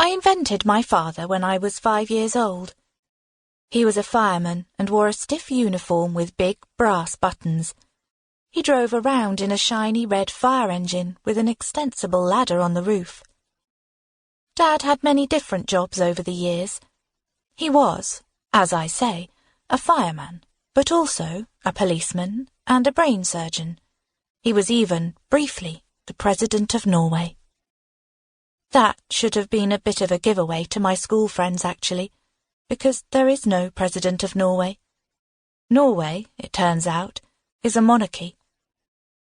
I invented my father when I was 5 years old. He was a fireman and wore a stiff uniform with big brass buttons. He drove around in a shiny red fire engine with an extensible ladder on the roof. Dad had many different jobs over the years. He was, as I say, a fireman, but also a policeman and a brain surgeon. He was even, briefly, the President of Norway. That should have been a bit of a giveaway to my school friends, actually, because there is no President of Norway. Norway, it turns out, is a monarchy.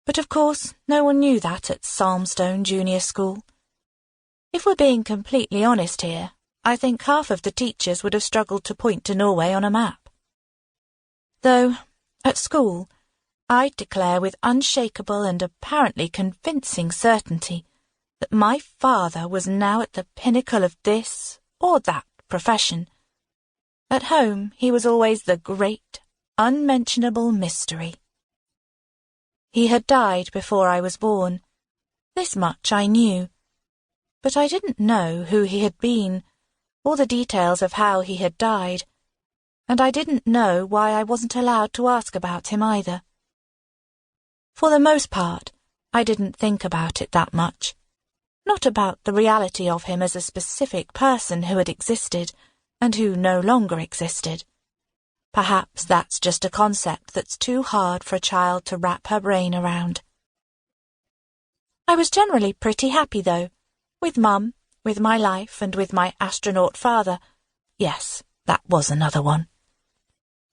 But of course, no one knew that at Salmstone Junior School. If we're being completely honest here, I think half of the teachers would have struggled to point to Norway on a map. Though, at school, I'd declare with unshakable and apparently convincing certainty that my father was now at the pinnacle of this or that profession. At home, he was always the great, unmentionable mystery. He had died before I was born. This much I knew. But I didn't know who he had been, or the details of how he had died, and I didn't know why I wasn't allowed to ask about him either. For the most part, I didn't think about it that much. Not about the reality of him as a specific person who had existed, and who no longer existed. Perhaps that's just a concept that's too hard for a child to wrap her brain around. I was generally pretty happy, though, with Mum, with my life, and with my astronaut father. Yes, that was another one.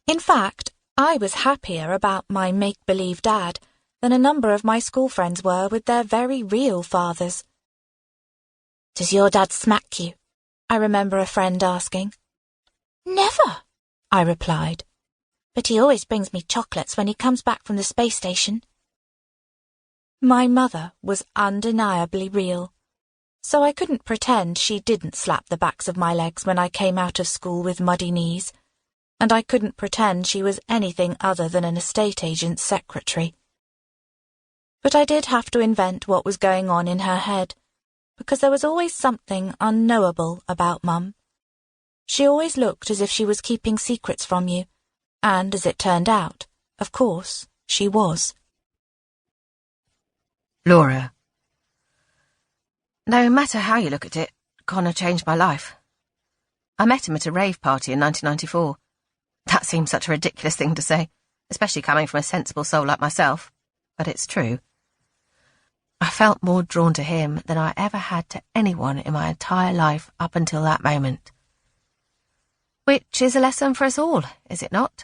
In fact, I was happier about my make-believe dad than a number of my school friends were with their very real fathers. "Does your dad smack you?" I remember a friend asking. "Never," I replied. "But he always brings me chocolates when he comes back from the space station." My mother was undeniably real, so I couldn't pretend she didn't slap the backs of my legs when I came out of school with muddy knees, and I couldn't pretend she was anything other than an estate agent's secretary. But I did have to invent what was going on in her head, because there was always something unknowable about Mum. She always looked as if she was keeping secrets from you, and as it turned out, of course, she was. Laura. No matter how you look at it, Connor changed my life. I met him at a rave party in 1994. That seems such a ridiculous thing to say, especially coming from a sensible soul like myself, but it's true. I felt more drawn to him than I ever had to anyone in my entire life up until that moment. Which is a lesson for us all, is it not?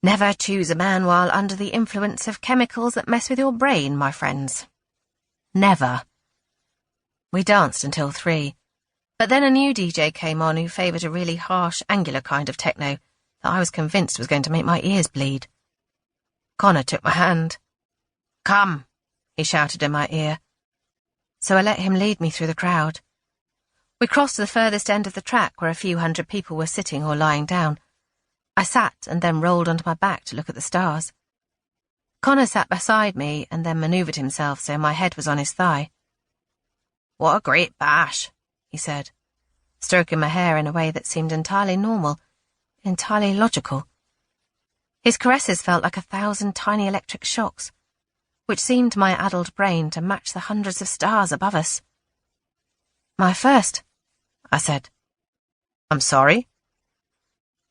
Never choose a man while under the influence of chemicals that mess with your brain, my friends. Never. We danced until 3, but then a new DJ came on who favoured a really harsh, angular kind of techno that I was convinced was going to make my ears bleed. Connor took my hand. "Come," he shouted in my ear. So I let him lead me through the crowd. We crossed to the furthest end of the track where a few hundred people were sitting or lying down. I sat and then rolled onto my back to look at the stars. Connor sat beside me and then manoeuvred himself so my head was on his thigh. "What a great bash," he said, stroking my hair in a way that seemed entirely normal, entirely logical. His caresses felt like 1,000 tiny electric shocks, which seemed to my addled brain to match the hundreds of stars above us. "My first," I said. "I'm sorry?"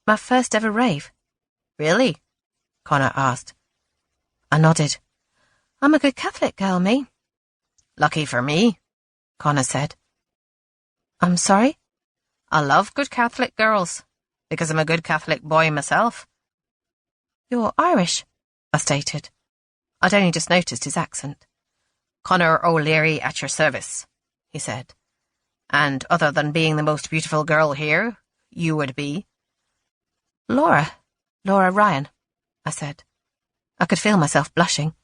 "My first ever rave." "Really?" Connor asked. I nodded. "I'm a good Catholic girl, me." "Lucky for me," Connor said. "I'm sorry?" "I love good Catholic girls, because I'm a good Catholic boy myself." "You're Irish," I stated. I'd only just noticed his accent. "Connor O'Leary at your service," he said. "And other than being the most beautiful girl here, you would be?" Laura Ryan," I said. I could feel myself blushing.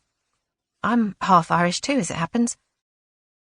"I'm half Irish too, as it happens.